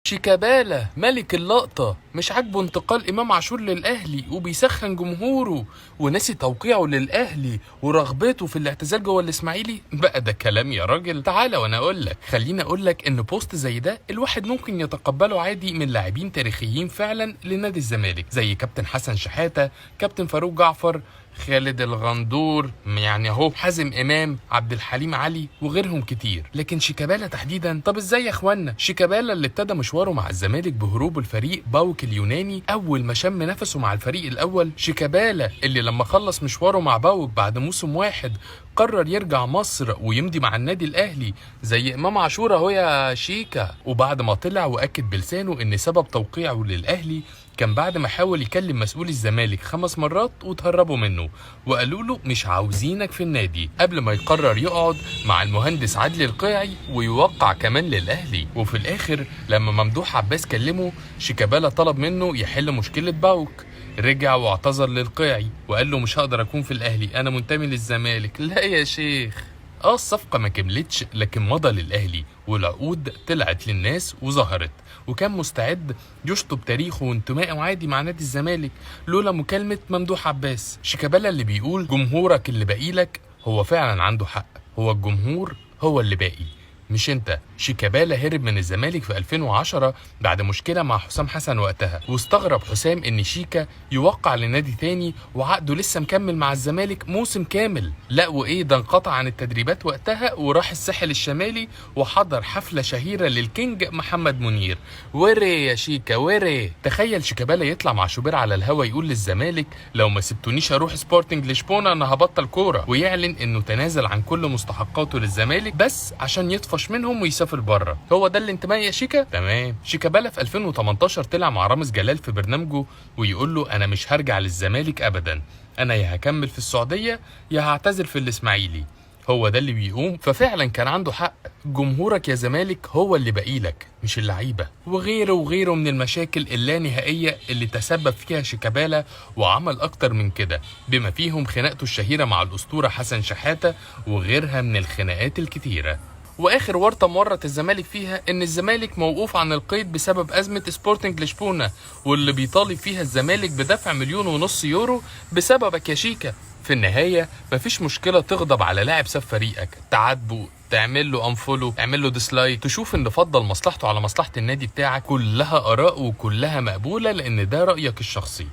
شيكابالا ملك اللقطة مش عاجبه انتقال إمام عاشور للأهلي وبيسخن جمهوره ونسي توقيعه للأهلي ورغبته في الاعتزال جوه الإسماعيلي. بقى ده كلام يا راجل؟ تعالى وأنا أقولك. خليني أقولك إن بوست زي ده الواحد ممكن يتقبله عادي من لاعبين تاريخيين فعلا لنادي الزمالك زي كابتن حسن شحاتة، كابتن فاروق جعفر، خالد الغندور، يعني اهو حازم امام، عبد الحليم علي وغيرهم كتير. لكن شيكابالا تحديدا، طب ازاي يا اخوانا؟ شيكابالا اللي ابتدى مشواره مع الزمالك بهروب الفريق باوك اليوناني اول ما شم نفسه مع الفريق الاول، شيكابالا اللي لما خلص مشواره مع باوك بعد موسم واحد قرر يرجع مصر ويمضي مع النادي الاهلي زي امام عاشور اهو يا شيكا. وبعد ما طلع واكد بلسانه ان سبب توقيعه للاهلي كان بعد ما حاول يكلم مسؤول الزمالك 5 مرات وتهربوا منه وقالوا له مش عاوزينك في النادي، قبل ما يقرر يقعد مع المهندس عدلي القيعي ويوقع كمان للاهلي. وفي الاخر لما ممدوح عباس كلمه، شيكابالا طلب منه يحل مشكله باوك، رجع واعتذر للقيعي وقال له مش هقدر اكون في الاهلي، انا منتمي للزمالك. لا يا شيخ، الصفقة ما كملتش لكن مضى للأهلي والعقود طلعت للناس وظهرت، وكان مستعد يشطب تاريخه وانتمائه عادي مع نادي الزمالك لولا مكالمة ممدوح عباس. شيكابالا اللي بيقول جمهورك اللي باقيلك هو فعلا عنده حق، هو الجمهور هو اللي باقي مش انت. شيكابالا هرب من الزمالك في 2010 بعد مشكله مع حسام حسن وقتها، واستغرب حسام ان شيكا يوقع لنادي تاني وعقده لسه مكمل مع الزمالك موسم كامل. لا وايه ده، انقطع عن التدريبات وقتها وراح الساحل الشمالي وحضر حفله شهيره للكينج محمد منير. وري يا شيكا وري. تخيل شيكابالا يطلع مع شوبير على الهوا يقول للزمالك لو ما سبتونيش اروح سبورتنج لشبونه انا هبطل كوره، ويعلن انه تنازل عن كل مستحقاته للزمالك بس عشان يطفش منهم ويسافر بره. هو ده الانتماء يا شيكا؟ تمام. شيكابالا في 2018 طلع مع رامز جلال في برنامجه ويقول له انا مش هرجع للزمالك ابدا، انا يا هكمل في السعوديه يا هعتزل في الاسماعيلي. هو ده اللي بيقوم. ففعلا كان عنده حق، جمهورك يا زمالك هو اللي باقيلك مش اللعيبه. وغيره وغيره من المشاكل اللانهائيه اللي تسبب فيها شيكابالا وعمل اكتر من كده، بما فيهم خناقته الشهيره مع الاسطوره حسن شحاته وغيرها من الخناقات الكتيره. واخر ورطه مورط الزمالك فيها ان الزمالك موقوف عن القيد بسبب ازمه سبورتنج لشبونه، واللي بيطالب فيها الزمالك بدفع 1.5 مليون يورو بسببك يا شيكا. في النهايه مفيش مشكله تغضب على لاعب ساب فريقك، تعاتبه، تعمل له انفولو، تعمل له ديسلايك، تشوف ان فضل مصلحته على مصلحه النادي بتاعك، كلها اراء وكلها مقبوله لان ده رايك الشخصي.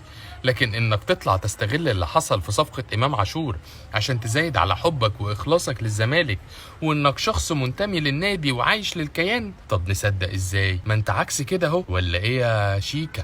لكن انك تطلع تستغل اللي حصل في صفقة امام عاشور عشان تزايد على حبك واخلاصك للزمالك وانك شخص منتمي للنادي وعايش للكيان، طب نصدق ازاي؟ ما انت عكس كده اهو، ولا ايه يا شيكا؟